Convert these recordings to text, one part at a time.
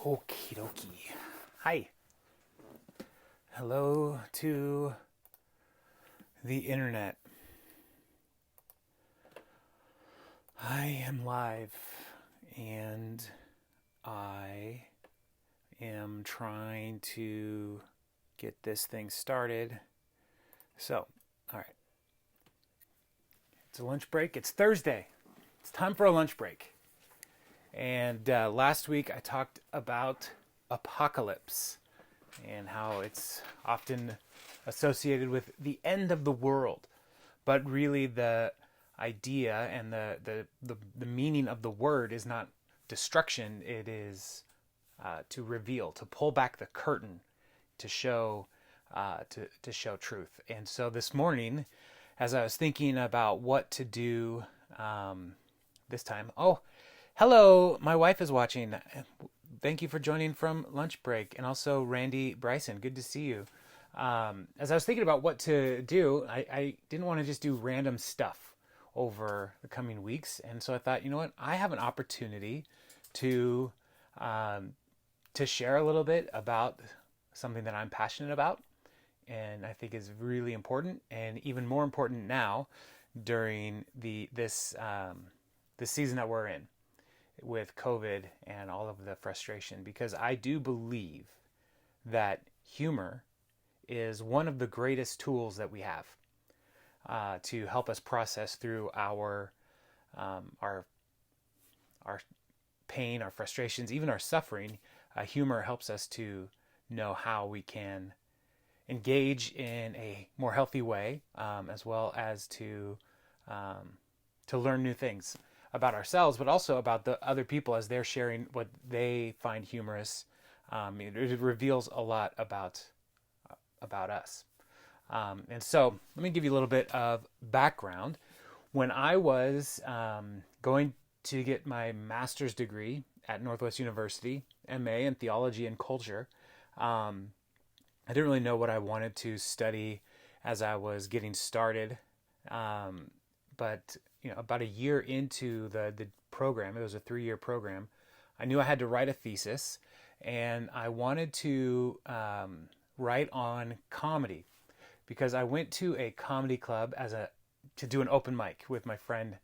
Okie dokie. Hi. Hello to the internet. I am live and I am trying to get this thing started. So, all right. It's a lunch break. It's Thursday. It's time for a lunch break. And last week I talked about apocalypse and how it's often associated with the end of the world. But really the idea and the meaning of the word is not destruction. It is to reveal, to pull back the curtain, to show to show truth. And so this morning, as I was thinking about what to do this time, hello, my wife is watching. Thank you for joining from lunch break. And also Randy Bryson, good to see you. As I was thinking about what to do, I didn't want to just do random stuff over the coming weeks. And so I thought, you know what? I have an opportunity to share a little bit about something that I'm passionate about and I think is really important, and even more important now during this season that we're in with COVID and all of the frustration, because I do believe that humor is one of the greatest tools that we have to help us process through our pain, our frustrations, even our suffering. Humor helps us to know how we can engage in a more healthy way, as well as to learn new things about ourselves, but also about the other people as they're sharing what they find humorous. It reveals a lot about us. And so let me give you a little bit of background. When I was going to get my master's degree at Northwest University, MA in theology and culture, I didn't really know what I wanted to study as I was getting started. But about a year into the program, it was a 3-year program, I knew I had to write a thesis, and I wanted to write on comedy, because I went to a comedy club to do an open mic with my friend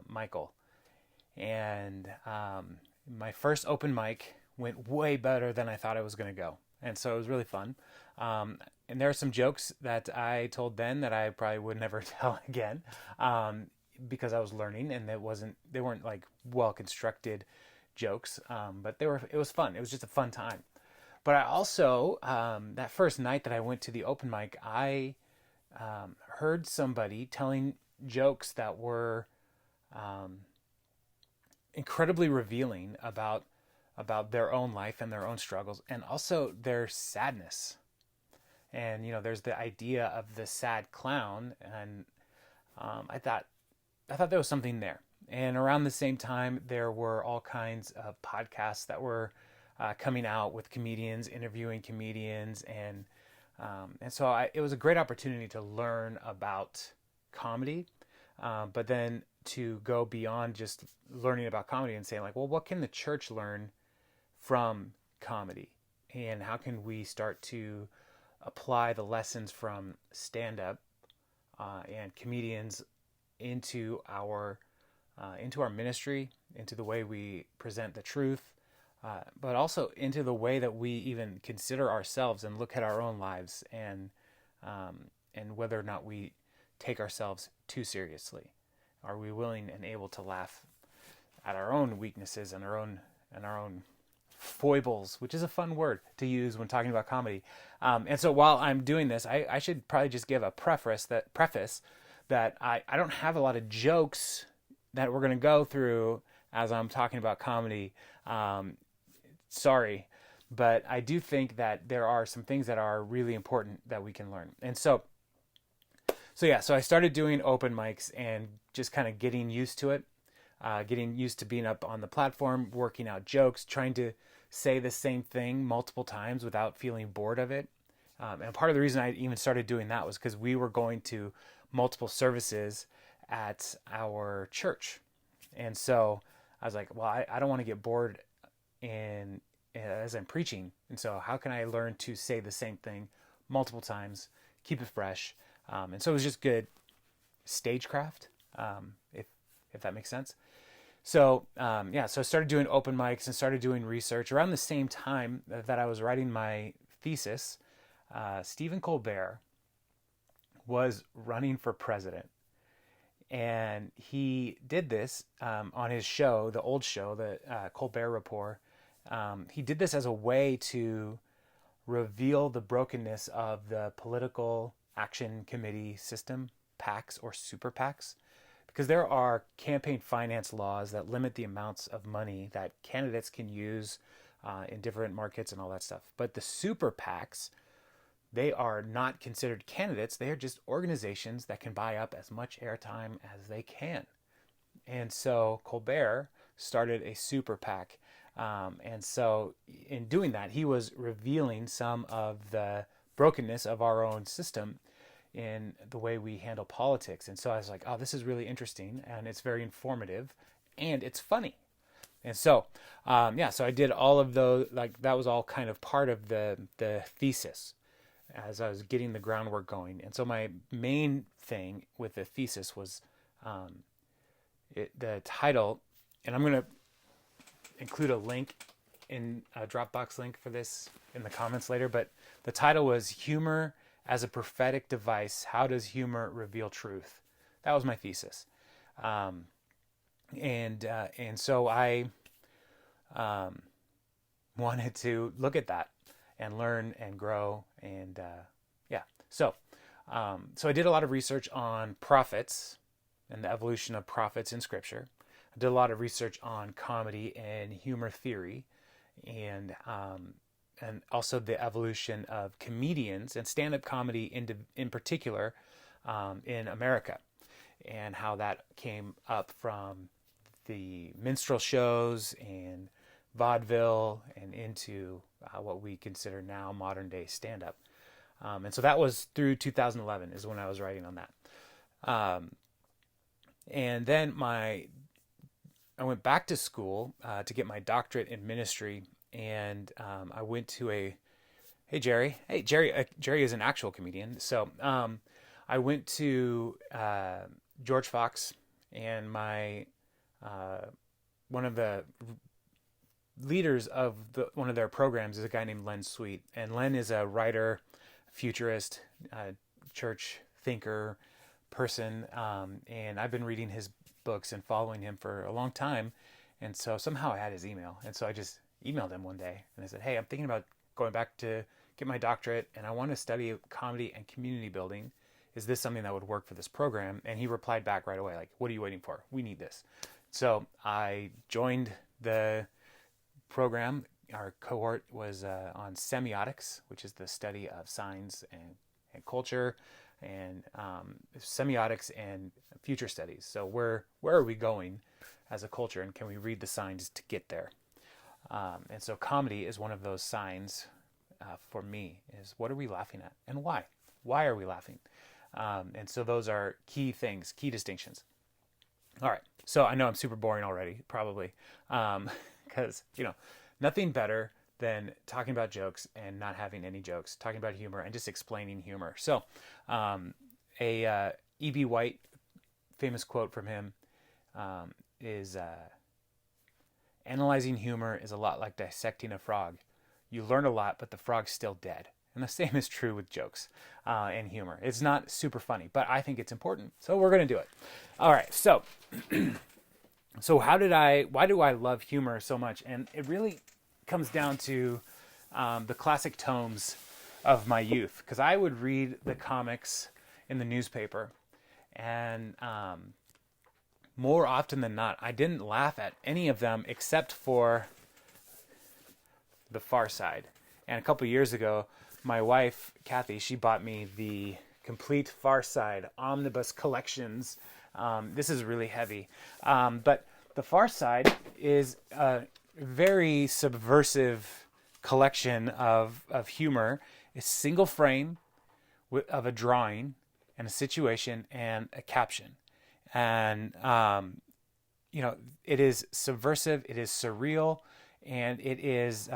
Michael, and my first open mic went way better than I thought it was going to go, and so it was really fun. And there are some jokes that I told then that I probably would never tell again, because I was learning, and they weren't like well constructed jokes, but it was fun. It was just a fun time. But I also, that first night that I went to the open mic, I heard somebody telling jokes that were incredibly revealing about their own life and their own struggles, and also their sadness. And there's the idea of the sad clown, and I thought there was something there. And around the same time, there were all kinds of podcasts that were coming out with comedians, interviewing comedians, and so it was a great opportunity to learn about comedy, but then to go beyond just learning about comedy and saying, like, well, what can the church learn from comedy, and how can we start to apply the lessons from stand-up and comedians into our ministry, into the way we present the truth, but also into the way that we even consider ourselves and look at our own lives, and whether or not we take ourselves too seriously. Are we willing and able to laugh at our own weaknesses and our own foibles, which is a fun word to use when talking about comedy. And so while I'm doing this, I should probably just give a preface that I don't have a lot of jokes that we're going to go through as I'm talking about comedy. Sorry, but I do think that there are some things that are really important that we can learn. And so I started doing open mics and just kind of getting used to it, getting used to being up on the platform, working out jokes, trying to say the same thing multiple times without feeling bored of it. And part of the reason I even started doing that was because we were going to multiple services at our church. And so I was like, well, I don't want to get bored in as I'm preaching. And so how can I learn to say the same thing multiple times, keep it fresh? And so it was just good stagecraft, if that makes sense. So so I started doing open mics and started doing research around the same time that I was writing my thesis. Stephen Colbert was running for president, and he did this on his show, the old show, the Colbert Report. He did this as a way to reveal the brokenness of the political action committee system, PACs or super PACs, because there are campaign finance laws that limit the amounts of money that candidates can use in different markets and all that stuff. But the super PACs, they are not considered candidates. They are just organizations that can buy up as much airtime as they can. And so Colbert started a super PAC. And so in doing that, he was revealing some of the brokenness of our own system in the way we handle politics. And so I was like, oh, this is really interesting, and it's very informative, and it's funny. And so, so I did all of those, like that was all kind of part of the thesis as I was getting the groundwork going. And so my main thing with the thesis was the title, and I'm going to include a link in a Dropbox link for this in the comments later, but the title was Humor as a Prophetic Device. How does humor reveal truth? That was my thesis. And so I wanted to look at that and learn and grow. And so I did a lot of research on prophets and the evolution of prophets in Scripture. I did a lot of research on comedy and humor theory, and also the evolution of comedians and stand-up comedy in particular in America, and how that came up from the minstrel shows and vaudeville and into what we consider now modern day stand-up. And so that was through 2011 is when I was writing on that. And then I went back to school to get my doctorate in ministry, and I went to Hey Jerry is an actual comedian. So I went to George Fox, and my one of the leaders of one of their programs is a guy named Len Sweet, and Len is a writer, futurist, church thinker person, and I've been reading his books and following him for a long time. And so somehow I had his email, and so I just emailed him one day and I said, hey, I'm thinking about going back to get my doctorate, and I want to study comedy and community building. Is this something that would work for this program? And he replied back right away, like, what are you waiting for? We need this. So I joined the program. Our cohort was on semiotics, which is the study of signs and culture, and semiotics and future studies. So where are we going as a culture, and can we read the signs to get there? And so comedy is one of those signs for me, is what are we laughing at and why? Why are we laughing? And so those are key things, key distinctions. All right. So I know I'm super boring already, probably, because, nothing better than talking about jokes and not having any jokes, talking about humor and just explaining humor. So E.B. White, famous quote from him is, analyzing humor is a lot like dissecting a frog. You learn a lot, but the frog's still dead. And the same is true with jokes and humor. It's not super funny, but I think it's important. So we're going to do it. All right. So, why do I love humor so much? And it really comes down to the classic tomes of my youth, because I would read the comics in the newspaper, and more often than not, I didn't laugh at any of them except for The Far Side. And a couple years ago, my wife, Kathy, she bought me the complete Far Side Omnibus Collections. This is really heavy. But The Far Side is a very subversive collection of humor. It's single frame of a drawing and a situation and a caption. And, it is subversive. It is surreal. and it is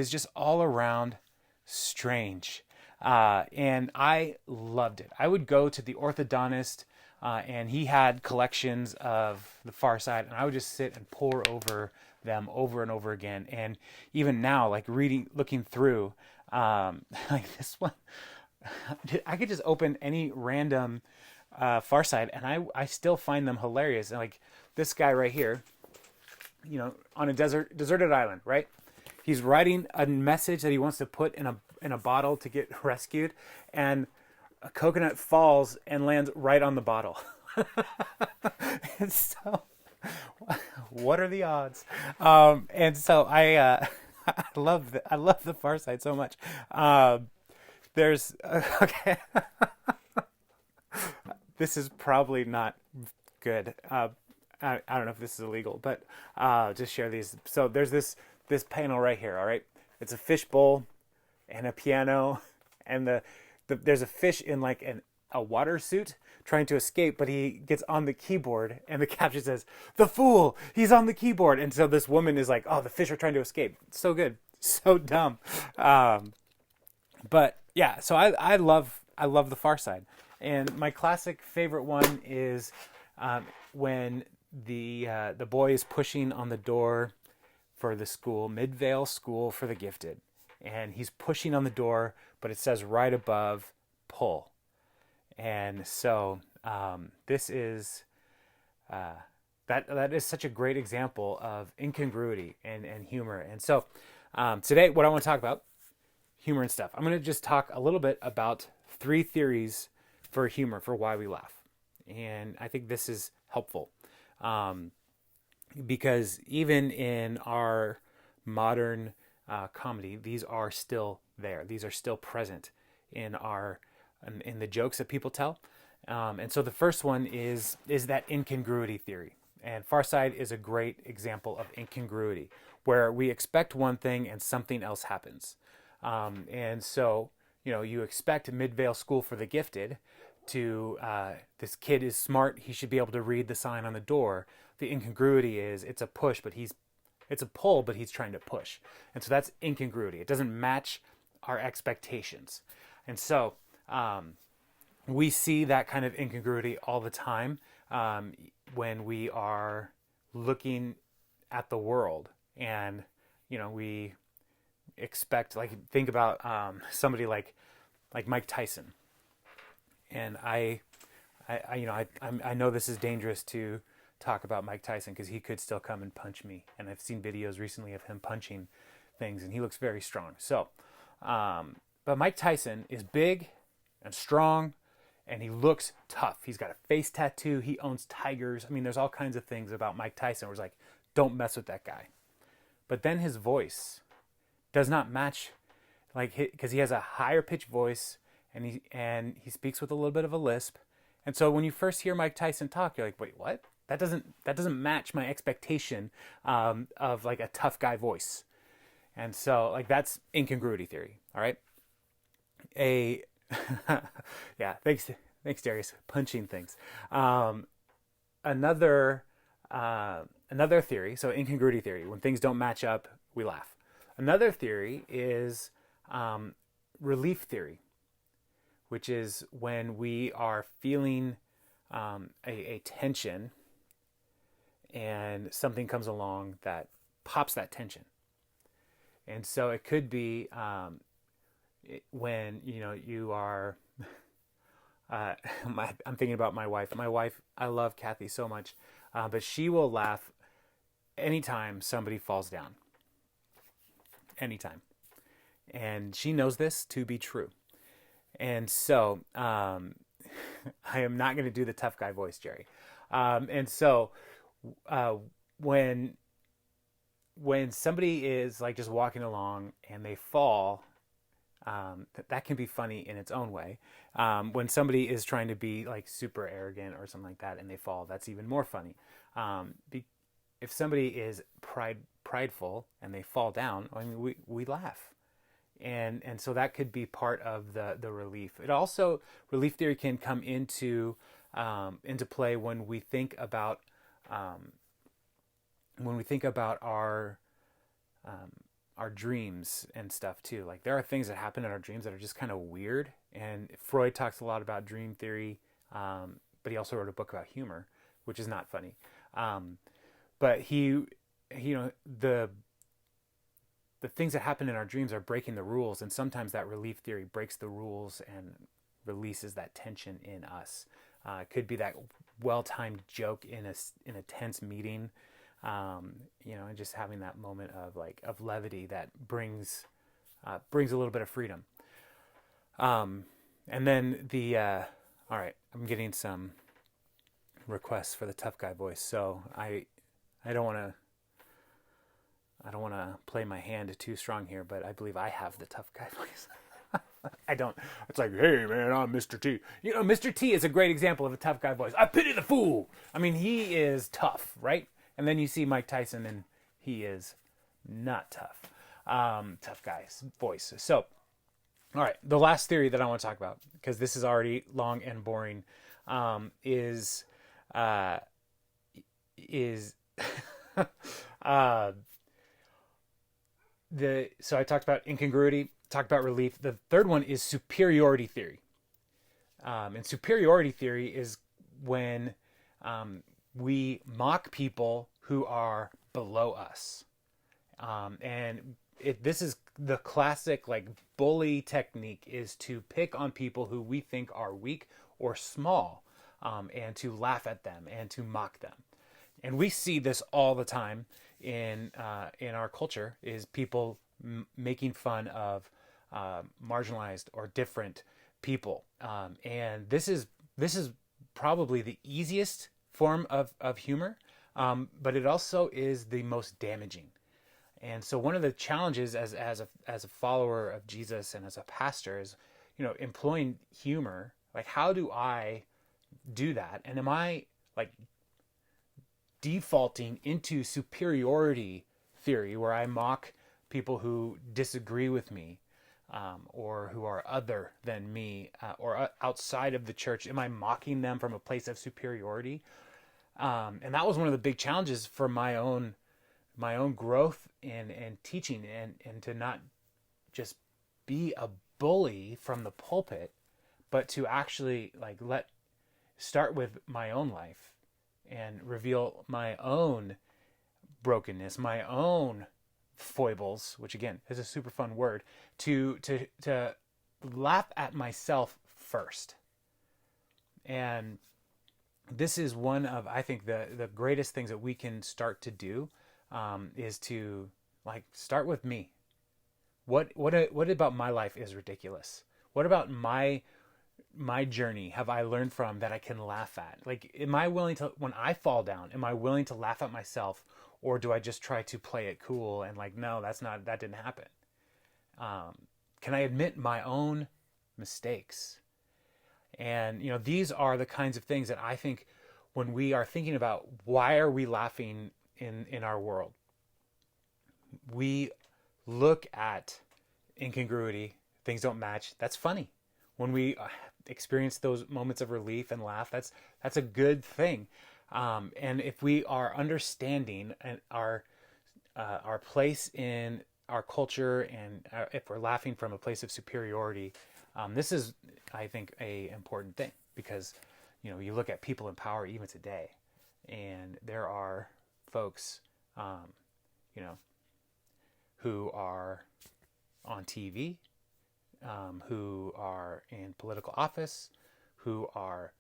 just all around strange. And I loved it. I would go to the orthodontist, and he had collections of The Far Side, and I would just sit and pore over them over and over again. And even now, like looking through, like this one, I could just open any random Far Side, and I still find them hilarious. And like this guy right here, on a deserted island, right? He's writing a message that he wants to put in a bottle to get rescued, and a coconut falls and lands right on the bottle. And so, what are the odds? And so I love the Far Side so much. There's okay. This is probably not good. I don't know if this is illegal, but just share these. So there's this panel right here. All right, it's a fishbowl and a piano, and there's a fish in like a water suit trying to escape, but he gets on the keyboard, and the caption says, "The fool, he's on the keyboard." And so this woman is like, "Oh, the fish are trying to escape." So good, so dumb. But yeah, so I love the Far Side, and my classic favorite one is when the boy is pushing on the door for the school, Midvale School for the Gifted, and he's pushing on the door, but it says right above, "Pull." And so this is that is such a great example of incongruity and humor. And so today, what I want to talk about, humor and stuff. I'm going to just talk a little bit about 3 theories for humor, for why we laugh. And I think this is helpful because even in our modern comedy, these are still there. These are still present in the jokes that people tell. And so the first one is that incongruity theory. And Far Side is a great example of incongruity, where we expect one thing and something else happens. And so, you expect Midvale School for the Gifted to, this kid is smart, he should be able to read the sign on the door. The incongruity is it's a pull, but he's trying to push. And so that's incongruity. It doesn't match our expectations. And so we see that kind of incongruity all the time when we are looking at the world, and we expect, like, think about somebody like Mike Tyson. And I know this is dangerous to talk about Mike Tyson because he could still come and punch me, and I've seen videos recently of him punching things, and he looks very strong. So but Mike Tyson is big and strong, and he looks tough. He's got a face tattoo. He owns tigers. I mean, there's all kinds of things about Mike Tyson where it's like, don't mess with that guy. But then his voice does not match, like, because he has a higher pitched voice, and he speaks with a little bit of a lisp. And so when you first hear Mike Tyson talk, you're like, wait, what? That doesn't match my expectation of like a tough guy voice. And so, like, that's incongruity theory. All right. Yeah, thanks Darius, punching things. Another theory, so incongruity theory, when things don't match up, we laugh. Another theory is relief theory, which is when we are feeling a tension and something comes along that pops that tension. And so it could be when you are I'm thinking about my wife. I love Kathy so much, but she will laugh anytime somebody falls down. Anytime. And she knows this to be true. And so I am not going to do the tough guy voice, Jerry. And so when somebody is like just walking along and they fall, that can be funny in its own way. When somebody is trying to be like super arrogant or something like that and they fall, that's even more funny. If somebody is prideful and they fall down, I mean, we laugh. And so that could be part of the relief. It also, relief theory can come into play when we think about our our dreams and stuff too. Like there are things that happen in our dreams that are just kind of weird. And Freud talks a lot about dream theory, but he also wrote a book about humor, which is not funny. But the things that happen in our dreams are breaking the rules, and sometimes that relief theory breaks the rules and releases that tension in us. It could be that well-timed joke in a tense meeting, and just having that moment of levity that brings a little bit of freedom. And then all right, I'm getting some requests for the tough guy voice, so I don't want to play my hand too strong here, but I believe I have the tough guy voice. I don't. It's like, hey man, I'm Mr. T. Mr. T is a great example of a tough guy voice. I pity the fool. I mean, he is tough, right? And then you see Mike Tyson, and he is not tough. Tough guy's voice. So, all right, the last theory that I want to talk about, because this is already long and boring, is so I talked about incongruity, talked about relief. The third one is superiority theory. And superiority theory is when we mock people who are below us. This is the classic bully technique, is to pick on people who we think are weak or small, and to laugh at them and to mock them. And we see this all the time in our culture, is people making fun of marginalized or different people. And this is probably the easiest form of humor, but it also is the most damaging. And so one of the challenges as a follower of Jesus and as a pastor is, employing humor. Like, how do I do that? And am I defaulting into superiority theory, where I mock people who disagree with me, or who are other than me, or outside of the church? Am I mocking them from a place of superiority? And that was one of the big challenges for my own growth and teaching, and to not just be a bully from the pulpit, but to actually start with my own life and reveal my own brokenness, my own foibles, which again is a super fun word, to laugh at myself first. And this is one of, I think, the greatest things that we can start to do, is to start with me. What about my life is ridiculous? What about my journey have I learned from that I can laugh at? Am I willing to, when I fall down, am I willing to laugh at myself, or do I just try to play it cool and no, that didn't happen? Can I admit my own mistakes? And these are the kinds of things that I think, when we are thinking about why are we laughing in our world, we look at incongruity, things don't match. That's funny. When we experience those moments of relief and laugh, that's a good thing. And if we are understanding our place in our culture, and if we're laughing from a place of superiority, this is, I think, a important thing, because you look at people in power even today, and there are folks who are on TV, who are in political office, who are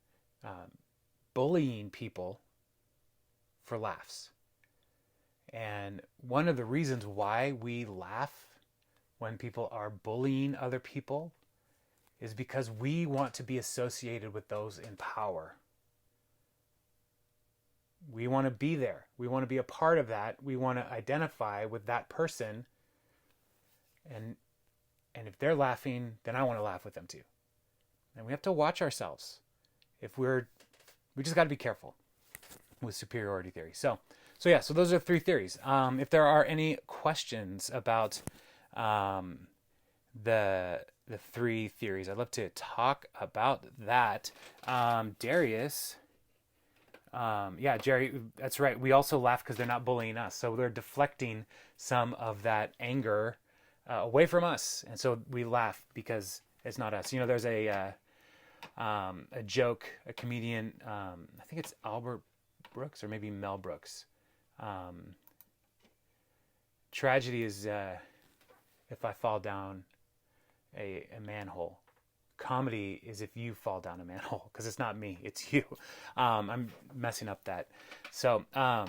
bullying people for laughs. And one of the reasons why we laugh when people are bullying other people is because we want to be associated with those in power. We want to be there. We want to be a part of that. We want to identify with that person. And if they're laughing, then I want to laugh with them too. And we have to watch ourselves. We just got to be careful with superiority theory. So those are 3 theories. If there are any questions about the 3 theories, I'd love to talk about that. Darius, Yeah, Jerry, that's right. We also laugh because they're not bullying us, so they're deflecting some of that anger away from us, and so we laugh because it's not us. There's a joke, a comedian. I think it's Albert Brooks or maybe Mel Brooks. Um, Tragedy is if I fall down a manhole. Comedy is if you fall down a manhole, because it's not me, it's you. I'm messing up that. So, all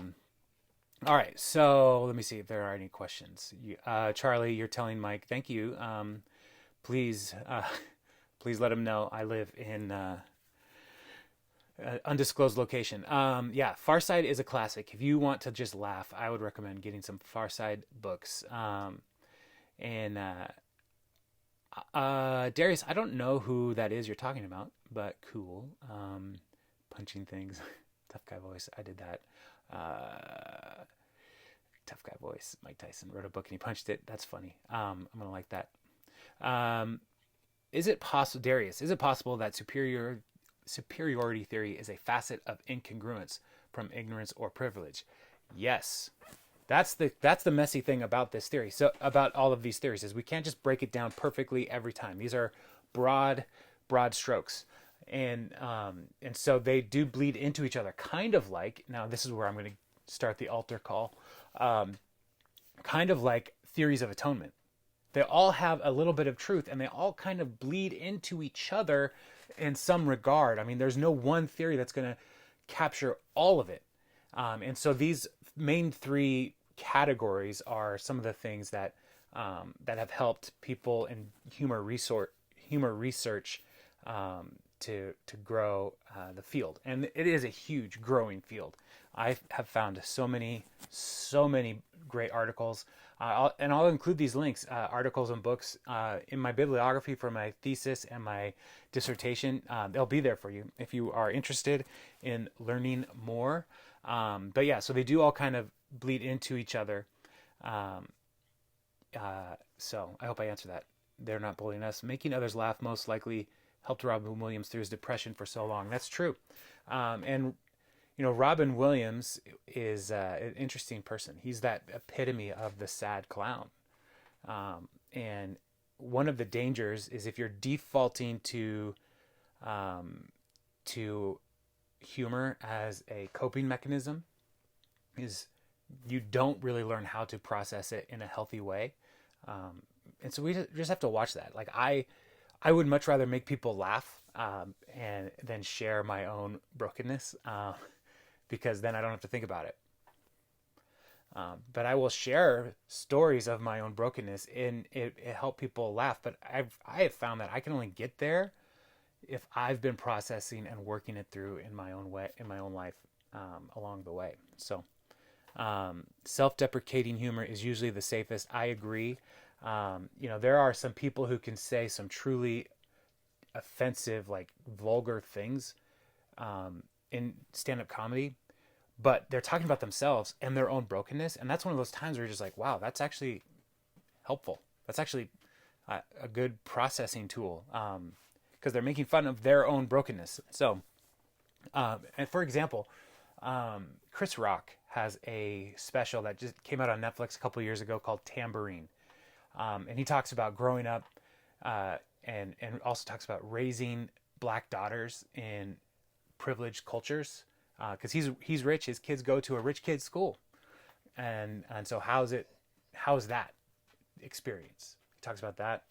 right. So let me see if there are any questions. Charlie, you're telling Mike, thank you. Please, please let him know I live in undisclosed location. Yeah, Far Side is a classic. If you want to just laugh, I would recommend getting some Far Side books. And Darius, I don't know who that is you're talking about, but cool. Punching things, tough guy voice. I did that. Tough guy voice. Mike Tyson wrote a book and he punched it. That's funny. I'm gonna like that. Um, is it possible, Darius? Is it possible that superiority theory is a facet of incongruence from ignorance or privilege? Yes. That's the messy thing about this theory. So about all of these theories is we can't just break it down perfectly every time. These are broad strokes, and so they do bleed into each other. Kind of like, now this is where I'm going to start the altar call. Kind of like theories of atonement. They all have a little bit of truth, and they all kind of bleed into each other in some regard. I mean, there's no one theory that's going to capture all of it. And so these main three categories are some of the things that that have helped people in humor research to grow the field, and it is a huge growing field. I have found so many great articles, and I'll include these links, articles and books in my bibliography for my thesis and my dissertation. They'll be there for you if you are interested in learning more. But yeah, so they do all kind of bleed into each other. So I hope I answered that. They're not bullying us. Making others laugh most likely helped Robin Williams through his depression for so long. That's true. And Robin Williams is an interesting person. He's that epitome of the sad clown. And one of the dangers is if you're defaulting to humor as a coping mechanism, is you don't really learn how to process it in a healthy way. And so we just have to watch that. Like I would much rather make people laugh and then share my own brokenness, because then I don't have to think about it. But I will share stories of my own brokenness, and it help people laugh. But I have found that I can only get there if I've been processing and working it through in my own way, in my own life, along the way. So self-deprecating humor is usually the safest. I agree. There are some people who can say some truly offensive, like vulgar things in stand-up comedy, but they're talking about themselves and their own brokenness. And that's one of those times where you're just like, wow, that's actually helpful. That's actually a good processing tool, because they're making fun of their own brokenness. So, and for example, Chris Rock has a special that just came out on Netflix a couple of years ago called Tambourine. And he talks about growing up, and also talks about raising black daughters in privileged cultures, because he's rich. His kids go to a rich kid's school, and so how's that experience? He talks about that.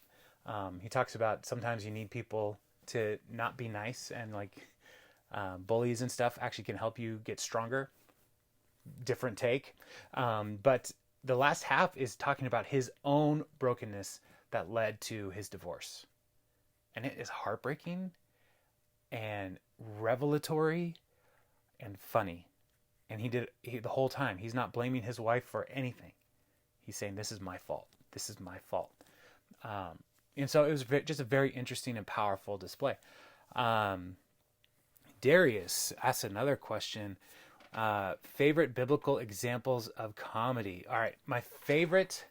He talks about sometimes you need people to not be nice, and like bullies and stuff actually can help you get stronger. Different take, but the last half is talking about his own brokenness that led to his divorce, and it is heartbreaking and revelatory and funny. And the whole time he's not blaming his wife for anything. He's saying, this is my fault. This is my fault. And so it was just a very interesting and powerful display. Darius asked another question. Favorite biblical examples of comedy. All right. My favorite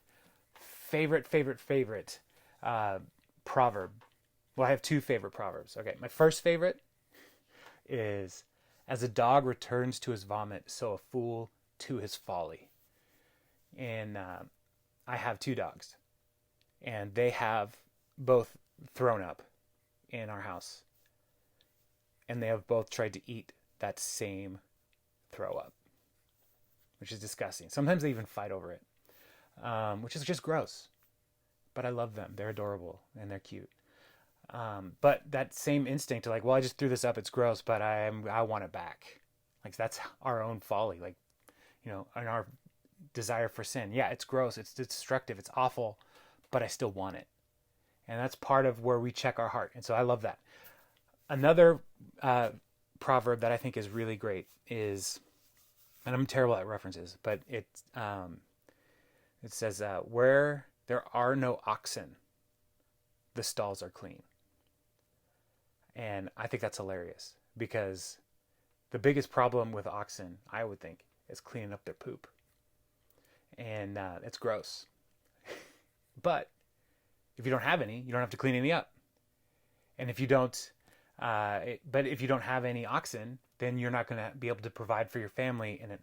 proverb. Well, I have two favorite proverbs. Okay. My first favorite is, As a dog returns to his vomit, so a fool to his folly. And I have two dogs, and they have both thrown up in our house, and they have both tried to eat that same throw up, which is disgusting. Sometimes they even fight over it, which is just gross. But I love them. They're adorable and they're cute. But that same instinct to like, well, I just threw this up. It's gross, but I want it back. Like that's our own folly. Like, and our desire for sin. Yeah, it's gross. It's destructive. It's awful, but I still want it. And that's part of where we check our heart. And so I love that. Another proverb that I think is really great is, and I'm terrible at references, but it says, where there are no oxen, the stalls are clean. And I think that's hilarious because the biggest problem with oxen, I would think, is cleaning up their poop. And it's gross. But if you don't have any, you don't have to clean any up. And if you don't, but if you don't have any oxen, then you're not going to be able to provide for your family in an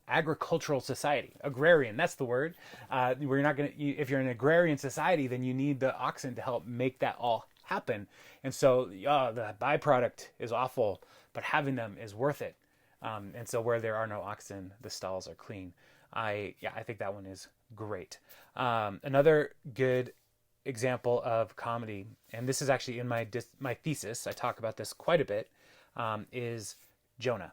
agricultural society. Agrarian, that's the word. Where you're not going to, if you're an agrarian society, then you need the oxen to help make that all happen. And so the byproduct is awful, but having them is worth it. And so where there are no oxen, the stalls are clean. I think that one is great. Another good example of comedy, and this is actually in my thesis, I talk about this quite a bit, is Jonah.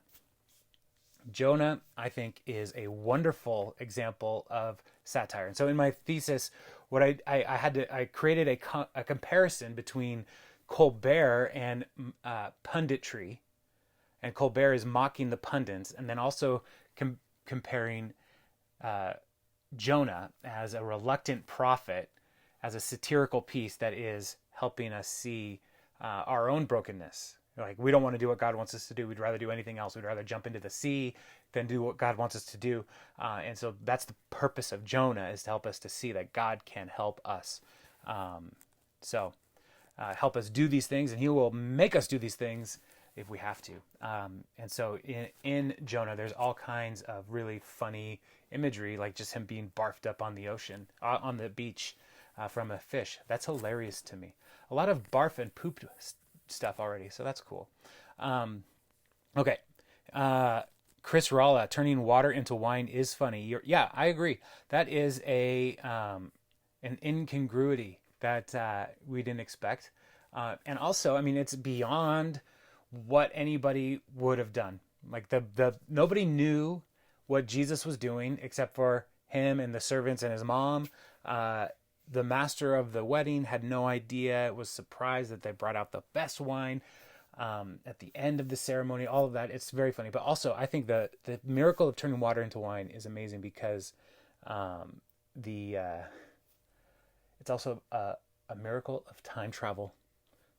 Jonah, I think, is a wonderful example of satire. And so in my thesis, what I created a comparison between Colbert and punditry, and Colbert is mocking the pundits, and then also comparing Jonah as a reluctant prophet, as a satirical piece that is helping us see our own brokenness. Like, we don't want to do what God wants us to do. We'd rather do anything else. We'd rather jump into the sea than do what God wants us to do. And so that's the purpose of Jonah, is to help us to see that God can help us. Help us do these things, and he will make us do these things if we have to. And so in Jonah, there's all kinds of really funny imagery, like just him being barfed up on the ocean, on the beach from a fish. That's hilarious to me. A lot of barf and poop stuff already, so that's cool. Okay. Chris Ralla, turning water into wine is funny. Yeah, I agree. That is an incongruity that we didn't expect. And also, I mean, it's beyond what anybody would have done. Like nobody knew what Jesus was doing except for him and the servants and his mom. The master of the wedding had no idea. It was surprised that they brought out the best wine at the end of the ceremony. All of that. It's very funny. But also, I think the miracle of turning water into wine is amazing because it's also a miracle of time travel,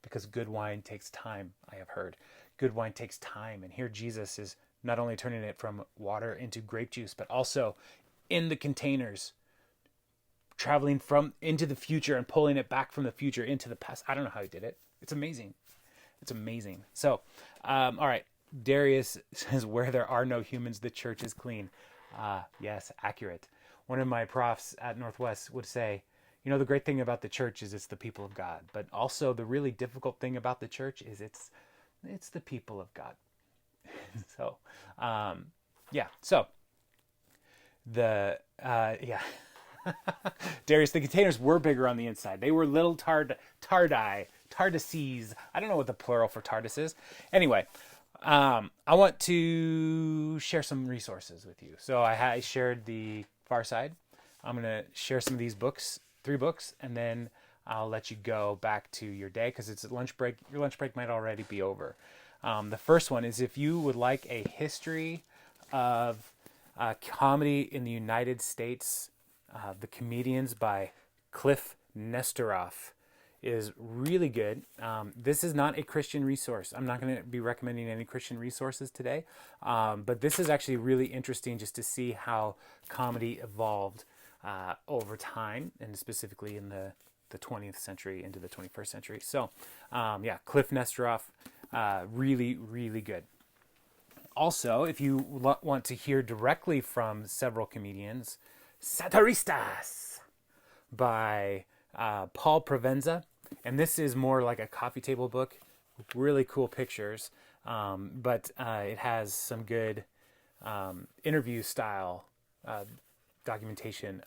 because good wine takes time, I have heard. Good wine takes time. And here Jesus is not only turning it from water into grape juice, but also in the containers, traveling into the future and pulling it back from the future into the past. I don't know how he did it. It's amazing. It's amazing. So, all right. Darius says, where there are no humans, the church is clean. Yes, accurate. One of my profs at Northwest would say, the great thing about the church is it's the people of God. But also the really difficult thing about the church is it's the people of God. So, So Darius, the containers were bigger on the inside. They were little tardises. I don't know what the plural for TARDIS is. Anyway, I want to share some resources with you. So I shared the Far Side. I'm going to share some of these books, 3 books, and then I'll let you go back to your day because it's a lunch break. Your lunch break might already be over. The first one is, if you would like a history of comedy in the United States, The Comedians by Cliff Nestoroff is really good. This is not a Christian resource. I'm not going to be recommending any Christian resources today, but this is actually really interesting just to see how comedy evolved over time, and specifically in the 20th century into the 21st century. So, Cliff Nestoroff, Really, really good. Also, if you want to hear directly from several comedians, Satiristas by Paul Provenza. And this is more like a coffee table book, really cool pictures, but it has some good interview style documentation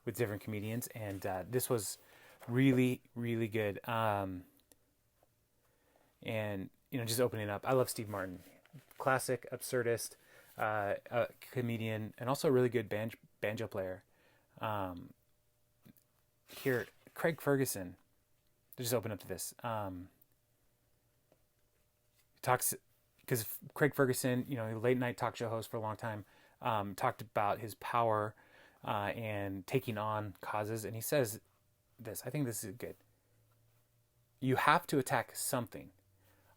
with different comedians. And this was really, really good. And, just opening up, I love Steve Martin. Classic absurdist comedian, and also a really good banjo player. Here, Craig Ferguson. Just open up to this. Talks because Craig Ferguson, late night talk show host for a long time, talked about his power and taking on causes, and he says this. I think this is good. You have to attack something.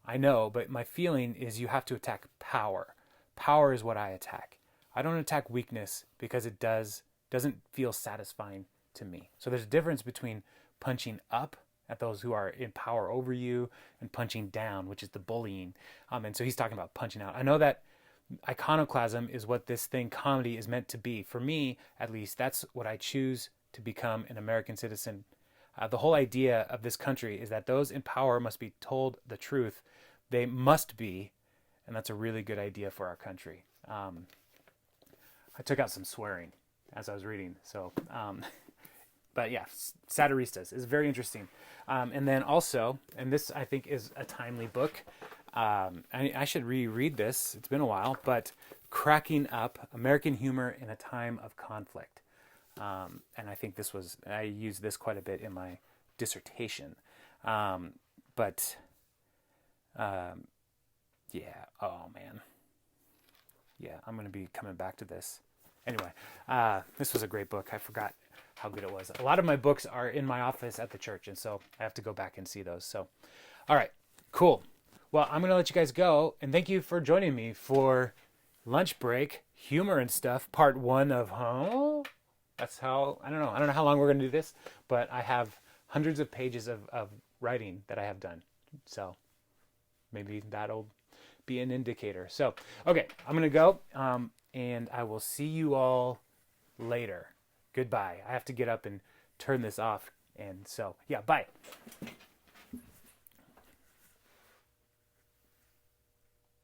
I know, but my feeling is you have to attack power. Power is what I attack. I don't attack weakness because it doesn't feel satisfying to me. So there's a difference between punching up at those who are in power over you and punching down, which is the bullying. And so he's talking about punching out. I know that iconoclasm is what this thing, comedy, is meant to be. For me, at least, that's what I choose to become an American citizen. The whole idea of this country is that those in power must be told the truth. They must be, and that's a really good idea for our country. I took out some swearing as I was reading, so but yeah, Satiristas is very interesting. And then also, and this I think is a timely book. I should reread this. It's been a while, but Cracking Up: American Humor in a Time of Conflict. And I think I used this quite a bit in my dissertation. Yeah, oh man. Yeah, I'm going to be coming back to this. Anyway, this was a great book. I forgot how good it was. A lot of my books are in my office at the church, and so I have to go back and see those. So, all right, cool. Well, I'm going to let you guys go, and thank you for joining me for Lunch Break, Humor and Stuff, part 1 of, That's how, I don't know how long we're going to do this, but I have hundreds of pages of writing that I have done. So maybe that'll be an indicator. So, okay, I'm going to go, and I will see you all later. Goodbye. I have to get up and turn this off. And so, yeah, bye.